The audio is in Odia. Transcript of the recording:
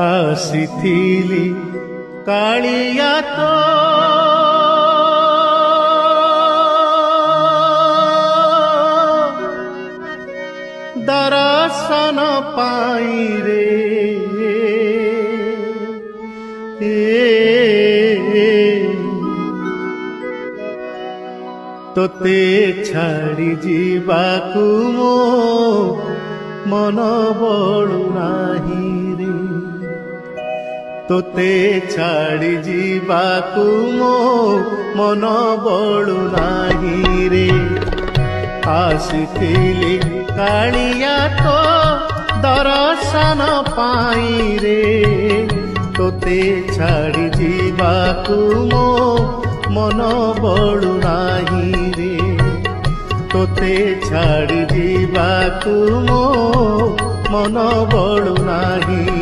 ଆସିଥିଲି କାଳିଆ ତୋ ଦର୍ଶନ ପାଇଁ ରେ ତୋତେ ଛାଡ଼ି ଯିବାକୁ ମୋ ମନ ବଳୁ ନାହିଁ ରେ ତୋତେ ଛାଡ଼ି ଯିବାକୁ ମୋ ମନ ବଳୁ ନାହିଁ ରେ ଆସିଥିଲି କାଳିଆ ତୋ ଦର୍ଶନ ପାଇଁ ରେ ତୋତେ ଛାଡ଼ି ଯିବାକୁ ମୋ ମନ ବଳୁ ନାହିଁ ରେ ତୋତେ ଛାଡ଼ି ଯିବାକୁ ମୋ ମନ ବଳୁ ନାହିଁ।